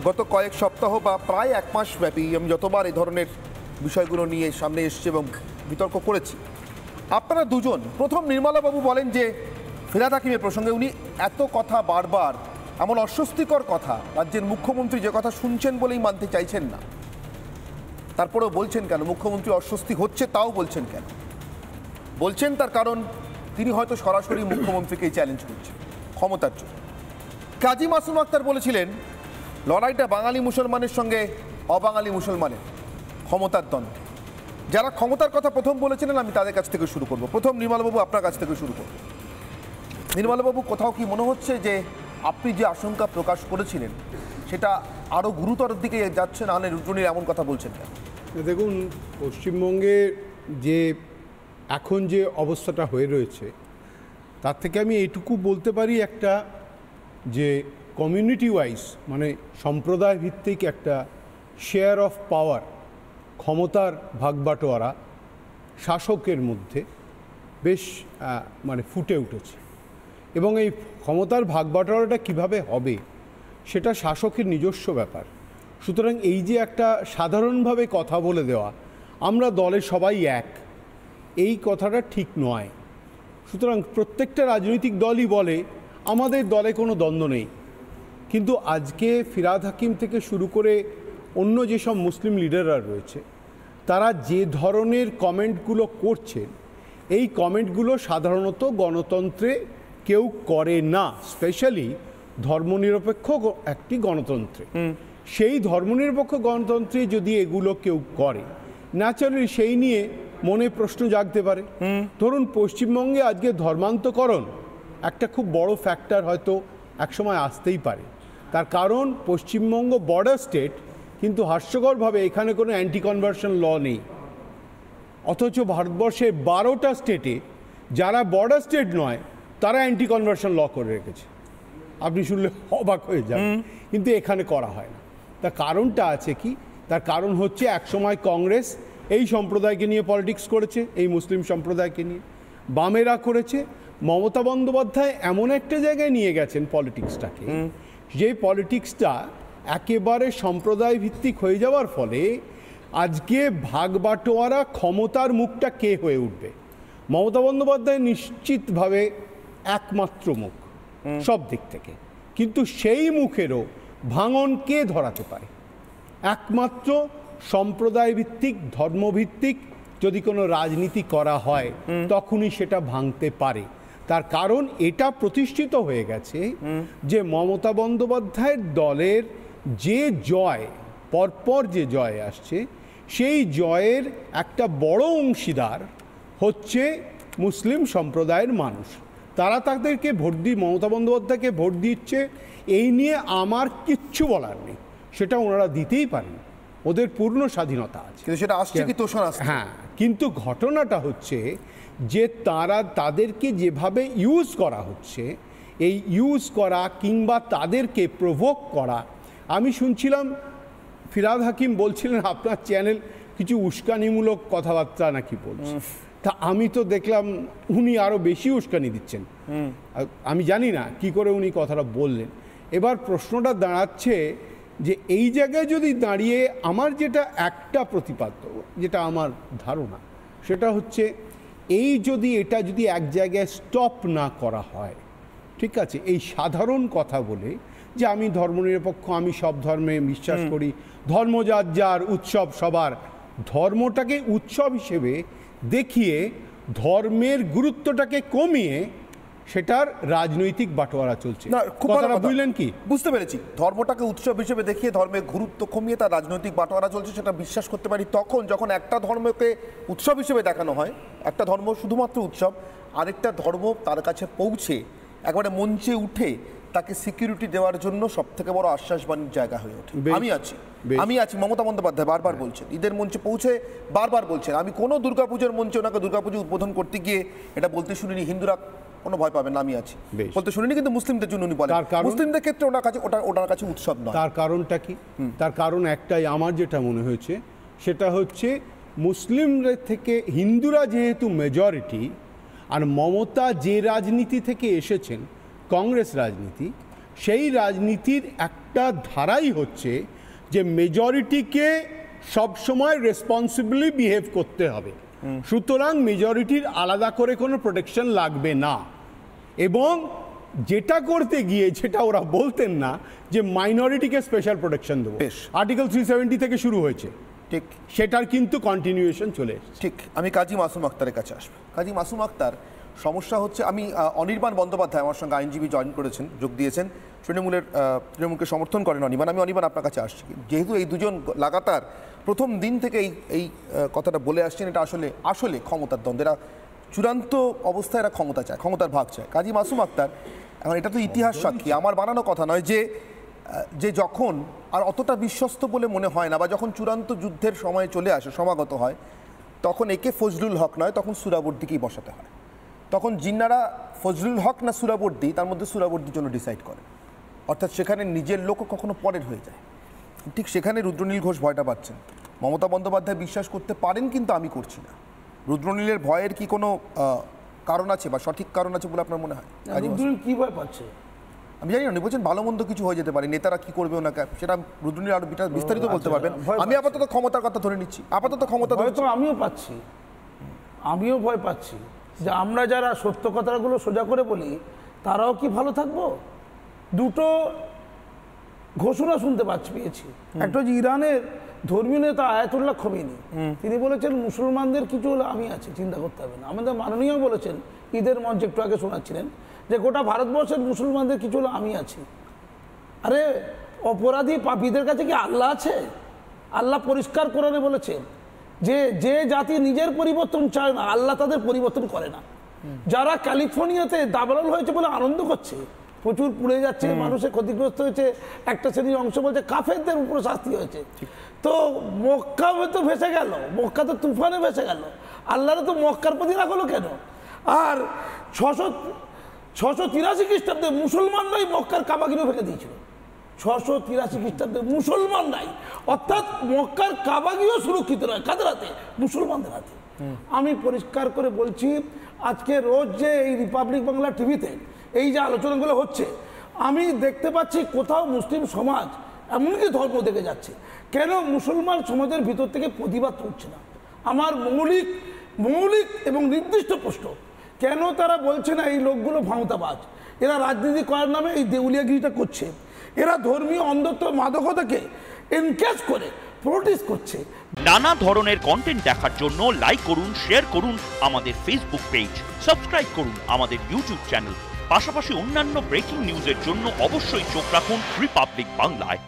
গত কয়েক সপ্তাহ বা প্রায় এক মাস ব্যাপী আমি যতবার এই ধরনের বিষয়গুলো নিয়ে সামনে এসেছি এবং বিতর্ক করেছি, আপনারা দুজন, প্রথম নির্মলাবাবু বলেন যে ফিরহাদ হাকিমের প্রসঙ্গে উনি এত কথা বারবার, এমন অস্বস্তিকর কথা রাজ্যের মুখ্যমন্ত্রী যে কথা শুনছেন বলেই মানতে চাইছেন না। তারপরেও বলছেন কেন? মুখ্যমন্ত্রী অস্বস্তি হচ্ছে তাও বলছেন কেন? বলছেন তার কারণ তিনি হয়তো সরাসরি মুখ্যমন্ত্রীকেই চ্যালেঞ্জ করছেন ক্ষমতার জন্য। কাজী মাসুম আক্তার বলেছিলেন লড়াইটা বাঙালি মুসলমানের সঙ্গে অবাঙালি মুসলমানের, ক্ষমতার দ্বন্দ্ব। যারা ক্ষমতার কথা প্রথম বলেছিলেন আমি তাদের কাছ থেকে শুরু করব। প্রথম নির্মলবাবু, আপনার কাছ থেকে শুরু করব। নির্মলবাবু, কোথাও কি মনে হচ্ছে যে আপনি যে আশঙ্কা প্রকাশ করেছিলেন সেটা আরও গুরুতর দিকে যাচ্ছে, না হলে রুদ্রনীর এমন কথা বলছেন কেন? দেখুন, পশ্চিমবঙ্গে যে এখন যে অবস্থাটা হয়ে রয়েছে তার থেকে আমি এইটুকু বলতে পারি, একটা যে কমিউনিটি ওয়াইজ মানে সম্প্রদায় ভিত্তিক একটা শেয়ার অফ পাওয়ার, ক্ষমতার ভাগবাটোয়ারা শাসকের মধ্যে বেশ মানে ফুটে উঠেছে। এবং এই ক্ষমতার ভাগবাটোয়ারাটা কিভাবে হবে সেটা শাসকের নিজস্ব ব্যাপার। সুতরাং এই যে একটা সাধারণভাবে কথা বলে দেওয়া আমরা দলে সবাই এক, এই কথাটা ঠিক নয়। সুতরাং প্রত্যেকটা রাজনৈতিক দলই বলে আমাদের দলে কোনো দ্বন্দ্ব নেই, কিন্তু আজকে ফিরহাদ হাকিম থেকে শুরু করে অন্য যেসব মুসলিম লিডাররা রয়েছে তারা যে ধরনের কমেন্টগুলো করছেন, এই কমেন্টগুলো সাধারণত গণতন্ত্রে কেউ করে না, স্পেশালি ধর্মনিরপেক্ষ একটি গণতন্ত্রে। সেই ধর্মনিরপেক্ষ গণতন্ত্রে যদি এগুলো কেউ করে, ন্যাচারালি সেই নিয়ে মনে প্রশ্ন জাগতে পারে। ধরুন, পশ্চিমবঙ্গে আজকে ধর্মান্তকরণ একটা খুব বড় ফ্যাক্টর হয়তো একসময় আসতেই পারে। তার কারণ পশ্চিমবঙ্গ বর্ডার স্টেট, কিন্তু হাস্যকরভাবে এখানে কোনো অ্যান্টি কনভার্সন ল নেই। অথচ ভারতবর্ষের 12টা স্টেটে যারা বর্ডার স্টেট নয় তারা অ্যান্টি কনভার্সন ল করে রেখেছে। আপনি শুনলে অবাক হয়ে যাবেন, কিন্তু এখানে করা হয় না। তার কারণটা আছে কি? তার কারণ হচ্ছে একসময় কংগ্রেস এই সম্প্রদায়কে নিয়ে পলিটিক্স করেছে, এই মুসলিম সম্প্রদায়কে নিয়ে বামেরা করেছে। মমতা বন্দ্যোপাধ্যায় এমন একটা জায়গায় নিয়ে গেছেন পলিটিক্সটাকে, যে পলিটিক্সটা একেবারে সম্প্রদায় ভিত্তিক হয়ে যাওয়ার ফলে আজকে ভাগবাটোয়ারা ক্ষমতার মুখটা কে হয়ে উঠবে? মমতা বন্দ্যোপাধ্যায় নিশ্চিতভাবে একমাত্র মুখ সব দিক থেকে, কিন্তু সেই মুখেরও ভাঙন কে ধরাতে পারে? একমাত্র সম্প্রদায় ভিত্তিক, ধর্মভিত্তিক যদি কোনো রাজনীতি করা হয় তখনই সেটা ভাঙতে পারে। তার কারণ এটা প্রতিষ্ঠিত হয়ে গেছে যে মমতা বন্দ্যোপাধ্যায়ের দলের যে জয়, পরপর যে জয় আসছে, সেই জয়ের একটা বড় অংশীদার হচ্ছে মুসলিম সম্প্রদায়ের মানুষ। তারা তাদেরকে ভোট দিয়ে, মমতা বন্দ্যোপাধ্যায়কে ভোট দিচ্ছে, এই নিয়ে আমার কিচ্ছু বলার নেই, সেটা ওনারা দিতেই পারেন, ওদের পূর্ণ স্বাধীনতা আছে। কিন্তু সেটা আসছে কি তোষণ আসছে? হ্যাঁ, কিন্তু ঘটনাটা হচ্ছে যে তাদেরকে যেভাবে ইউজ করা হচ্ছে, এই ইউজ করা কিংবা তাদেরকে প্রভোক করা। আমি শুনছিলাম ফিরহাদ হাকিম বলছিলেন আপনার চ্যানেল কিছু উস্কানিমূলক কথাবার্তা নাকি বলছে, তা আমি তো দেখলাম উনি আরও বেশি উস্কানি দিচ্ছেন। আমি জানি না কি করে উনি কথাটা বললেন। এবার প্রশ্নটা দাঁড়াচ্ছে যে এই জায়গায় যদি দাঁড়িয়ে আমার যেটা একটা প্রতিপাদ্য, যেটা আমার ধারণা, সেটা হচ্ছে এটা যদি এক জায়গায় স্টপ না করা হয়, ঠিক আছে, এই সাধারণ কথা বলে যে আমি ধর্মনিরপেক্ষ, আমি সব ধর্মে বিশ্বাস করি, ধর্ম যার যার, উৎসব সবার, ধর্মটাকে উৎসব হিসেবে দেখিয়ে ধর্মের গুরুত্বটাকে কমিয়ে সেটার রাজনৈতিক বাটোয়ারা চলছে। বুঝলেন কি? বুঝতে পেরেছি। ধর্মটাকে উৎসব হিসেবে দেখিয়ে ধর্মের গুরুত্ব কমিয়ে তার রাজনৈতিক বাটোয়ারা চলছে, সেটা বিশ্বাস করতে পারি তখন যখন একটা ধর্মকে উৎসব হিসেবে দেখানো হয়, একটা ধর্ম শুধুমাত্র উৎসব, আরেকটা ধর্ম তার কাছে পৌঁছে একেবারে মঞ্চে উঠে তাকে সিকিউরিটি দেওয়ার জন্য সব থেকে বড় আশ্বাসবাণীর জায়গা হয়ে ওঠে। আমি আছি মমতা বন্দ্যোপাধ্যায় বারবার বলছেন, ঈদের মঞ্চে পৌঁছে বারবার বলছেন, আমি কোনো দুর্গাপুজোর মঞ্চে ওনাকে দুর্গাপুজো উদ্বোধন করতে গিয়ে এটা বলতে শুনিনি হিন্দুরা কোনো ভয় পাবেন না, আমি আছি বলতে শুনিনি, কিন্তু মুসলিমদের জন্য উনি বলেন মুসলিমদের ক্ষেত্রে ওনার কাছে উৎসব নয়। তার কারণটা কি? তার কারণ একটাই, আমার যেটা মনে হয়েছে সেটা হচ্ছে মুসলিমদের থেকে হিন্দুরা যেহেতু মেজরিটি, আর মমতা যে রাজনীতি থেকে এসেছেন, কংগ্রেস রাজনীতি, সেই রাজনীতির একটা একটা ধারাই হচ্ছে যে মেজরিটিকে সবসময় রেসপন্সিবলি বিহেভ করতে হবে, সুতরাং মেজরিটির আলাদা করে কোনো প্রোটেকশন লাগবে না। এবং যেটা করতে গিয়ে যেটা ওরা বলতেন না যে মাইনরিটিকে স্পেশাল প্রোটেকশন দেবো, আর্টিকেল 370 থেকে শুরু হয়েছে, ঠিক সেটার কিন্তু কন্টিনিউয়েশন চলে এসেছে। ঠিক। আমি কাজী মাসুম আক্তারের কাছে আসবো। কাজী মাসুম আক্তার, সমস্যা হচ্ছে আমি অনির্বাণ বন্দ্যোপাধ্যায় আমার সঙ্গে আইনজীবী জয়েন করেছেন, যোগ দিয়েছেন, তৃণমূলকে সমর্থন করেন অনির্বাণ। আমি অনির্বাণ আপনার কাছে আসছি, যেহেতু এই দুজন লাগাতার প্রথম দিন থেকে এই কথাটা বলে আসছেন, এটা আসলে ক্ষমতার দ্বন্দ্ব, এরা চূড়ান্ত অবস্থায় এরা ক্ষমতা চায়, ক্ষমতার ভাগ চায়। কাজী মাসুম আক্তার, এখন এটা তো ইতিহাস সাক্ষী, আমার বানানো কথা নয়, যে যখন আর অতটা বিশ্বস্ত বলে মনে হয় না, বা যখন চূড়ান্ত যুদ্ধের সময় চলে আসে, সমাগত হয়, তখন একে ফজলুল হক নয়, তখন সুরাবর্দিকেই বসাতে হয়। তখন জিন্নারা ফজলুল হক না সুরাবর্দি, তার মধ্যে সুরাবর্দির জন্য ডিসাইড করে, অর্থাৎ সেখানে নিজের লোকও কখনো পরের হয়ে যায়। ঠিক সেখানে রুদ্রনীল ঘোষ ভয়টা পাচ্ছেন। মমতা বন্দ্যোপাধ্যায় বিশ্বাস করতে পারেন, কিন্তু আমি করছি না। রুদ্রনীলের ভয়ের কি কোনো কারণ আছে বা সঠিক কারণ আছে বলে আপনার মনে হয়? রুদ্রনীল কি ভয় পাচ্ছে আমি জানি না, উনি বলছেন ভালো মন্দ কিছু হয়ে যেতে পারে, নেতারা কি করবে ওনাকে, সেটা রুদ্রনীল আরো বিস্তারিত বলতে পারবেন। আমি আপাতত ক্ষমতার কথা ধরে নিচ্ছি, আপাতত ক্ষমতা হয়তো আমিও ভয় পাচ্ছি যে আমরা যারা সত্য কথাগুলো সোজা করে বলি তারাও কি ভালো থাকবো। দুটো ঘোষণা শুনতে পেয়েছি। একটা হচ্ছে ইরানের ধর্মীয় নেতা আয়াতুল্লাহ খোমেনি, তিনি বলেছেন মুসলমানদের কিছু হলে আমি আছি, চিন্তা করতে হবে না। আমাদের মাননীয় বলেছেন ঈদের মঞ্চে একটু আগে শোনাচ্ছিলেন যে গোটা ভারতবর্ষের মুসলমানদের কিছু হলে আমি আছি। আরে অপরাধী পাপীদের কাছে কি আল্লাহ আছে? আল্লাহ পরিষ্কার কোরআনে বলেছেন যে জাতি নিজের পরিবর্তন চায় না, আল্লাহ তাদের পরিবর্তন করে না। যারা ক্যালিফোর্নিয়াতে দাবানল হয়েছে বলে আনন্দ করছে, প্রচুর পুড়ে যাচ্ছে, মানুষের ক্ষতিগ্রস্ত হয়েছে, একটা শ্রেণীর অংশ বলছে কাফেরদের উপরে শাস্তি হয়েছে, তো মক্কা তো ভেসে গেল, মক্কা তো তুফানে ভেসে গেল, আল্লাহরা তো মক্কার প্রতি রাখলো কেন? আর 683 খ্রিস্টাব্দে মুসলমানরাই মক্কার কাবাগিরও ভেঙে দিয়েছিল। 683 খ্রিস্টাব্দে মুসলমান নাই, অর্থাৎ মক্কার কাবাগিও সুরক্ষিত নয়, কাদের হাতে? মুসলমানদের হাতে। আমি পরিষ্কার করে বলছি, আজকে রোজ যে এই রিপাবলিক বাংলা টিভিতে এই যে আলোচনাগুলো হচ্ছে, আমি দেখতে পাচ্ছি কোথাও মুসলিম সমাজ এমনকি ধর্ম দেখে যাচ্ছে। কেন মুসলমান সমাজের ভিতর থেকে প্রতিবাদ উঠছে না? আমার মৌলিক এবং নির্দিষ্ট প্রশ্ন, কেন তারা বলছে না এই লোকগুলো ভাঁওতাবাজ, এরা রাজনীতি করার নামে এই দেউলিয়াগিরিটা করছে, এরা ধর্মীয় অন্ধত্ব মাদকতাকে এনকেজ করে প্রোটেস্ট করছে। নানা ধরনের কন্টেন্ট দেখার জন্য লাইক করুন, শেয়ার করুন আমাদের ফেসবুক পেজ, সাবস্ক্রাইব করুন আমাদের ইউটিউব চ্যানেল। পাশাপাশি অন্যান্য ব্রেকিং নিউজের জন্য অবশ্যই চোখ রাখুন রিপাবলিক বাংলায়।